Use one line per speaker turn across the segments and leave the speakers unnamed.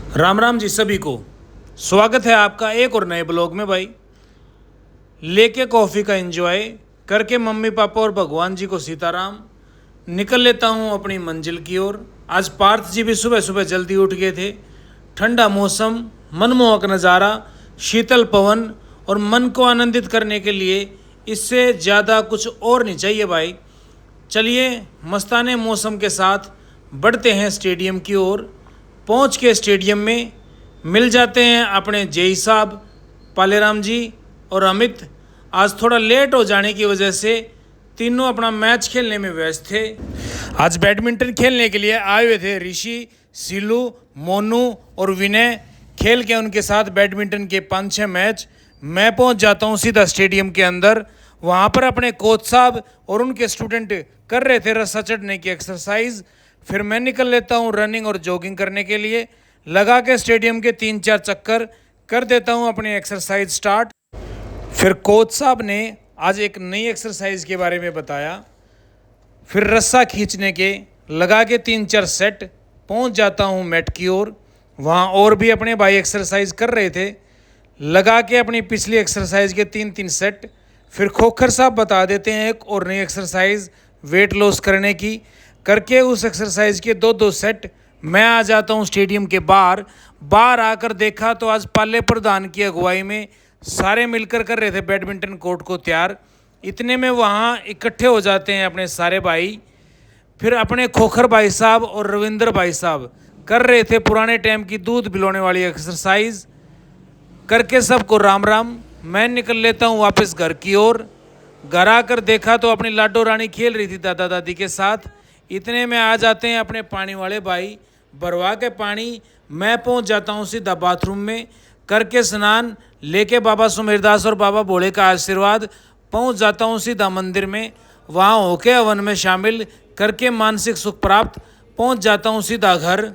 राम राम जी सभी को। स्वागत है आपका एक और नए ब्लॉग में भाई। लेके कॉफ़ी का एंजॉय करके मम्मी पापा और भगवान जी को सीताराम निकल लेता हूँ अपनी मंजिल की ओर। आज पार्थ जी भी सुबह सुबह जल्दी उठ गए थे। ठंडा मौसम, मनमोहक नज़ारा, शीतल पवन और मन को आनंदित करने के लिए इससे ज़्यादा कुछ और नहीं चाहिए भाई। चलिए मस्ताने मौसम के साथ बढ़ते हैं स्टेडियम की ओर। पहुंच के स्टेडियम में मिल जाते हैं अपने जेई साहब, पालेराम जी और अमित। आज थोड़ा लेट हो जाने की वजह से तीनों अपना मैच खेलने में व्यस्त थे। आज बैडमिंटन खेलने के लिए आए हुए थे ऋषि, सीलू, मोनू और विनय। खेल के उनके साथ बैडमिंटन के 5-6 मैच मैं पहुंच जाता हूं सीधा स्टेडियम के अंदर। वहां पर अपने कोच साहब और उनके स्टूडेंट कर रहे थे रस्सा चढ़ने की एक्सरसाइज। फिर मैं निकल लेता हूँ रनिंग और जॉगिंग करने के लिए। लगा के स्टेडियम के 3-4 चक्कर कर देता हूँ अपनी एक्सरसाइज स्टार्ट। फिर कोच साहब ने आज एक नई एक्सरसाइज के बारे में बताया। फिर रस्सा खींचने के लगा के 3-4 सेट पहुँच जाता हूँ मैट की ओर। वहाँ और भी अपने भाई एक्सरसाइज कर रहे थे। लगा के अपनी पिछली एक्सरसाइज के 3-3 सेट। फिर खोखर साहब बता देते हैं एक और नई एक्सरसाइज वेट लॉस करने की। करके उस एक्सरसाइज के 2-2 सेट मैं आ जाता हूँ स्टेडियम के बाहर। बाहर आकर देखा तो आज पाले प्रधान की अगुवाई में सारे मिलकर कर रहे थे बैडमिंटन कोर्ट को तैयार। इतने में वहाँ इकट्ठे हो जाते हैं अपने सारे भाई। फिर अपने खोखर भाई साहब और रविंद्र भाई साहब कर रहे थे पुराने टाइम की दूध पिलाने वाली एक्सरसाइज। करके सबको राम राम। मैं निकल लेता हूँ वापस घर की ओर। घर आकर देखा तो अपनी लाडो रानी खेल रही थी दादा दादी के साथ। इतने में आ जाते हैं अपने पानी वाले भाई। भरवा के पानी मैं पहुंच जाता हूं सीधा बाथरूम में। करके स्नान लेके बाबा सुमेरदास और बाबा भोले का आशीर्वाद पहुंच जाता हूं सीधा मंदिर में। वहां होके हवन में शामिल करके मानसिक सुख प्राप्त पहुंच जाता हूं सीधा घर।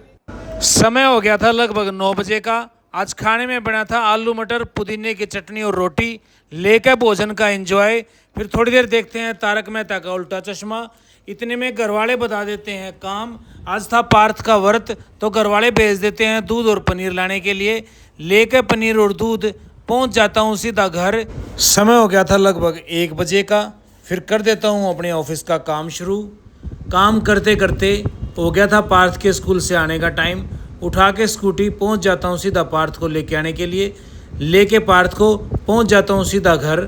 समय हो गया था लगभग 9 बजे का। आज खाने में बना था आलू मटर, पुदीने की चटनी और रोटी। लेकर भोजन का एंजॉय। फिर थोड़ी देर देखते हैं तारक मेहता का उल्टा चश्मा। इतने में घरवाले बता देते हैं काम। आज था पार्थ का व्रत तो घरवाले भेज देते हैं दूध और पनीर लाने के लिए। लेकर पनीर और दूध पहुंच जाता हूं सीधा घर। समय हो गया था लगभग 1 बजे का। फिर कर देता हूं अपने ऑफिस का काम शुरू। काम करते करते हो गया था पार्थ के स्कूल से आने का टाइम। उठा के स्कूटी पहुंच जाता हूं सीधा पार्थ को लेके आने के लिए। लेके पार्थ को पहुंच जाता हूं सीधा घर।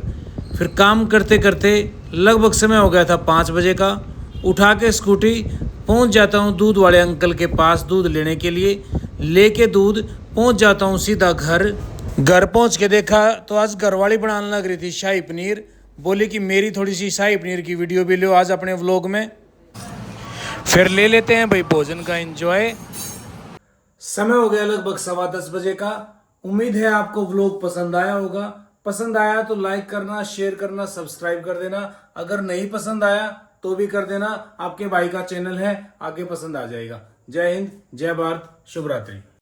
फिर काम करते करते लगभग समय हो गया था 5 बजे का। उठा के स्कूटी पहुंच जाता हूं दूध वाले अंकल के पास दूध लेने के लिए। लेके दूध पहुंच जाता हूं सीधा घर। घर पहुंच के देखा तो आज घरवाली बनाने लग रही थी शाही पनीर। बोली कि मेरी थोड़ी सी शाही पनीर की वीडियो भी लो आज अपने व्लॉग में। फिर ले लेते हैं भाई भोजन का एंजॉय। समय हो गया लगभग 10:15 बजे का। उम्मीद है आपको व्लॉग पसंद आया होगा। पसंद आया तो लाइक करना, शेयर करना, सब्सक्राइब कर देना। अगर नहीं पसंद आया तो भी कर देना। आपके भाई का चैनल है, आगे पसंद आ जाएगा। जय हिंद, जय भारत, शुभ रात्रि।